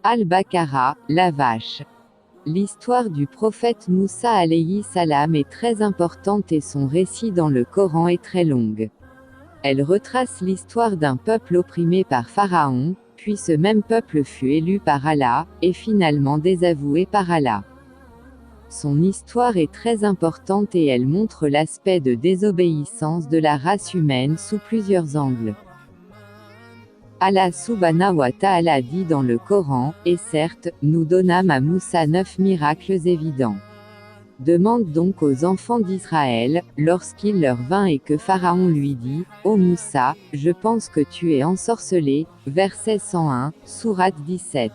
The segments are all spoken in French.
Al-Baqara, la vache. L'histoire du prophète Moussa alayhi salam est très importante et son récit dans le Coran est très longue. Elle retrace l'histoire d'un peuple opprimé par Pharaon, puis ce même peuple fut élu par Allah, et finalement désavoué par Allah. Son histoire est très importante et elle montre l'aspect de désobéissance de la race humaine sous plusieurs angles. Allah subhanahu wa ta'ala dit dans le Coran, « Et certes, nous donnâmes à Moussa 9 miracles évidents. Demande donc aux enfants d'Israël, lorsqu'il leur vint et que Pharaon lui dit, « Ô Moussa, je pense que tu es ensorcelé » verset 101, sourate 17.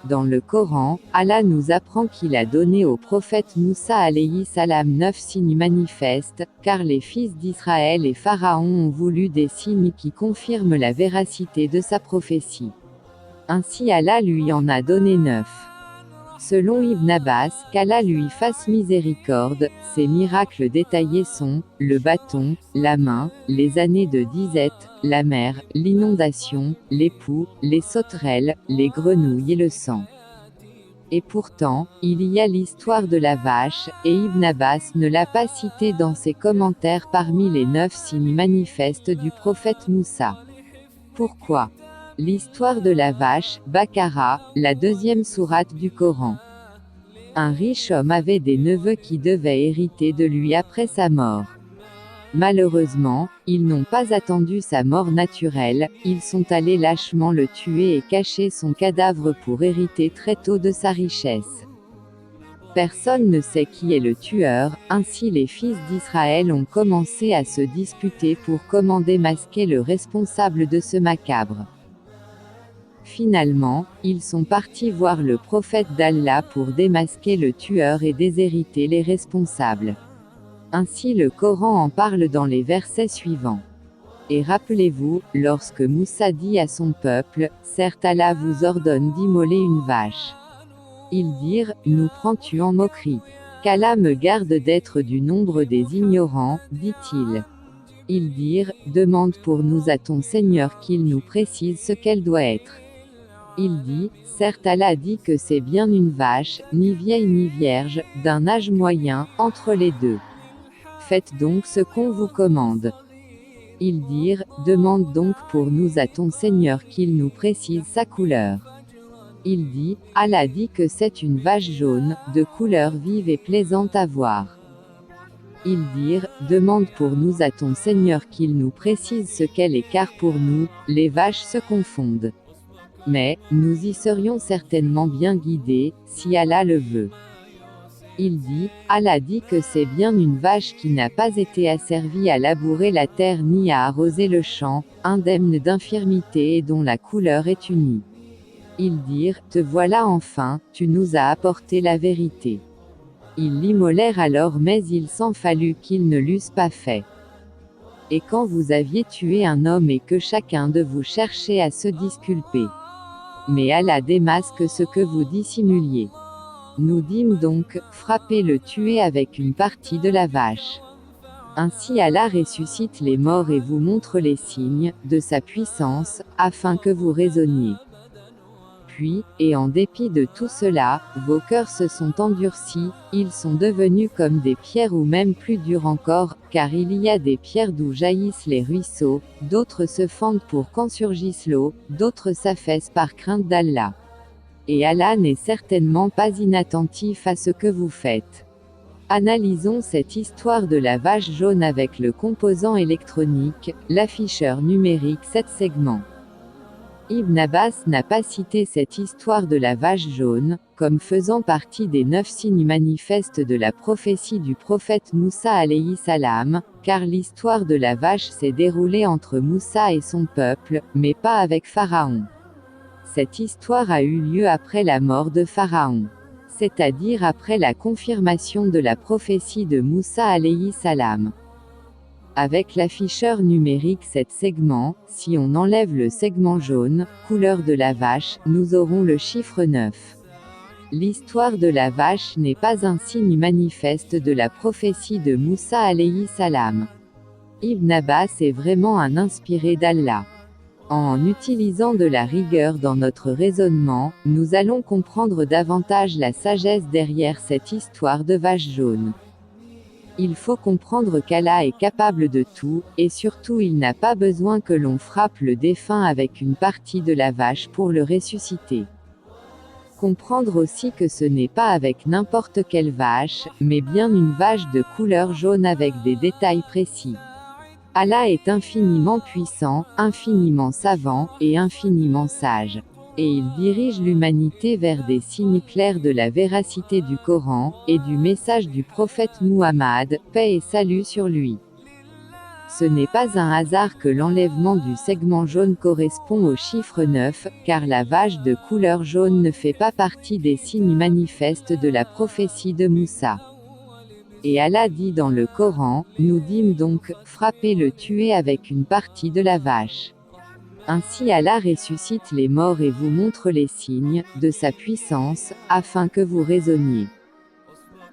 Dans le Coran, Allah nous apprend qu'il a donné au prophète Moussa alayhi salam 9 signes manifestes, car les fils d'Israël et Pharaon ont voulu des signes qui confirment la véracité de sa prophétie. Ainsi Allah lui en a donné 9. Selon Ibn Abbas, qu'Allah lui fasse miséricorde, ces miracles détaillés sont, le bâton, la main, les années de disette, la mer, l'inondation, les poux, les sauterelles, les grenouilles et le sang. Et pourtant, il y a l'histoire de la vache, et Ibn Abbas ne l'a pas cité dans ses commentaires parmi les 9 signes manifestes du prophète Moussa. Pourquoi ? L'histoire de la vache, Baqara, la 2e sourate du Coran. Un riche homme avait des neveux qui devaient hériter de lui après sa mort. Malheureusement, ils n'ont pas attendu sa mort naturelle, ils sont allés lâchement le tuer et cacher son cadavre pour hériter très tôt de sa richesse. Personne ne sait qui est le tueur, ainsi les fils d'Israël ont commencé à se disputer pour comment démasquer le responsable de ce macabre. Finalement, ils sont partis voir le prophète d'Allah pour démasquer le tueur et déshériter les responsables. Ainsi le Coran en parle dans les versets suivants. Et rappelez-vous, lorsque Moussa dit à son peuple, « Certes Allah vous ordonne d'immoler une vache. » Ils dirent, « Nous prends-tu en moquerie? Qu'Allah me garde d'être du nombre des ignorants, dit-il. » Ils dirent, « Demande pour nous à ton Seigneur qu'il nous précise ce qu'elle doit être. » Il dit, « Certes Allah dit que c'est bien une vache, ni vieille ni vierge, d'un âge moyen, entre les deux. Faites donc ce qu'on vous commande. » Ils dirent, « Demande donc pour nous à ton Seigneur qu'il nous précise sa couleur. » Il dit, « Allah dit que c'est une vache jaune, de couleur vive et plaisante à voir. » Ils dirent, « Demande pour nous à ton Seigneur qu'il nous précise ce qu'elle est car pour nous, les vaches se confondent. Mais, nous y serions certainement bien guidés, si Allah le veut. » Il dit, « Allah dit que c'est bien une vache qui n'a pas été asservie à labourer la terre ni à arroser le champ, indemne d'infirmité et dont la couleur est unie. » Ils dirent, « Te voilà enfin, tu nous as apporté la vérité. » Ils l'immolèrent alors mais il s'en fallut qu'ils ne l'eussent pas fait. Et quand vous aviez tué un homme et que chacun de vous cherchait à se disculper. Mais Allah démasque ce que vous dissimuliez. Nous dîmes donc, frappez-le tuer avec une partie de la vache. Ainsi Allah ressuscite les morts et vous montre les signes de sa puissance, afin que vous raisonniez. Puis, et en dépit de tout cela, vos cœurs se sont endurcis, ils sont devenus comme des pierres ou même plus durs encore, car il y a des pierres d'où jaillissent les ruisseaux, d'autres se fendent pour qu'en surgisse l'eau, d'autres s'affaissent par crainte d'Allah. Et Allah n'est certainement pas inattentif à ce que vous faites. Analysons cette histoire de la vache jaune avec le composant électronique, l'afficheur numérique 7 segments. Ibn Abbas n'a pas cité cette histoire de la vache jaune, comme faisant partie des 9 signes manifestes de la prophétie du prophète Moussa alayhi salam, car l'histoire de la vache s'est déroulée entre Moussa et son peuple, mais pas avec Pharaon. Cette histoire a eu lieu après la mort de Pharaon. C'est-à-dire après la confirmation de la prophétie de Moussa alayhi salam. Avec l'afficheur numérique 7 segments, si on enlève le segment jaune, couleur de la vache, nous aurons le chiffre 9. L'histoire de la vache n'est pas un signe manifeste de la prophétie de Moussa alayhi salam. Ibn Abbas est vraiment un inspiré d'Allah. En utilisant de la rigueur dans notre raisonnement, nous allons comprendre davantage la sagesse derrière cette histoire de vache jaune. Il faut comprendre qu'Allah est capable de tout, et surtout il n'a pas besoin que l'on frappe le défunt avec une partie de la vache pour le ressusciter. Comprendre aussi que ce n'est pas avec n'importe quelle vache, mais bien une vache de couleur jaune avec des détails précis. Allah est infiniment puissant, infiniment savant, et infiniment sage. Et il dirige l'humanité vers des signes clairs de la véracité du Coran, et du message du prophète Muhammad, paix et salut sur lui. Ce n'est pas un hasard que l'enlèvement du segment jaune correspond au chiffre 9, car la vache de couleur jaune ne fait pas partie des signes manifestes de la prophétie de Moussa. Et Allah dit dans le Coran, nous dîmes donc, frappez-le, tuez avec une partie de la vache. Ainsi Allah ressuscite les morts et vous montre les signes de sa puissance, afin que vous raisonniez.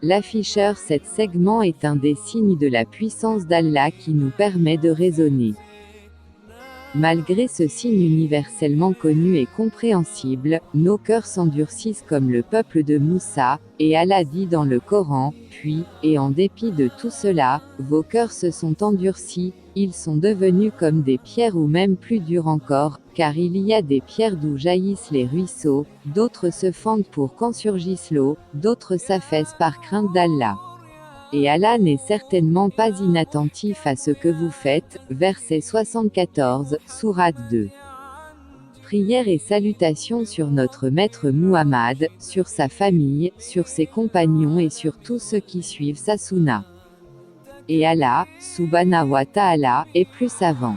L'afficheur, cet segment est un des signes de la puissance d'Allah qui nous permet de raisonner. Malgré ce signe universellement connu et compréhensible, nos cœurs s'endurcissent comme le peuple de Moussa, et Allah dit dans le Coran, puis, et en dépit de tout cela, vos cœurs se sont endurcis, ils sont devenus comme des pierres ou même plus durs encore, car il y a des pierres d'où jaillissent les ruisseaux, d'autres se fendent pour qu'en surgisse l'eau, d'autres s'affaissent par crainte d'Allah. Et Allah n'est certainement pas inattentif à ce que vous faites. Verset 74, Sourate 2. Prières et salutations sur notre maître Muhammad, sur sa famille, sur ses compagnons et sur tous ceux qui suivent sa sunna. Et Allah, subhanahu wa ta'ala, est plus savant.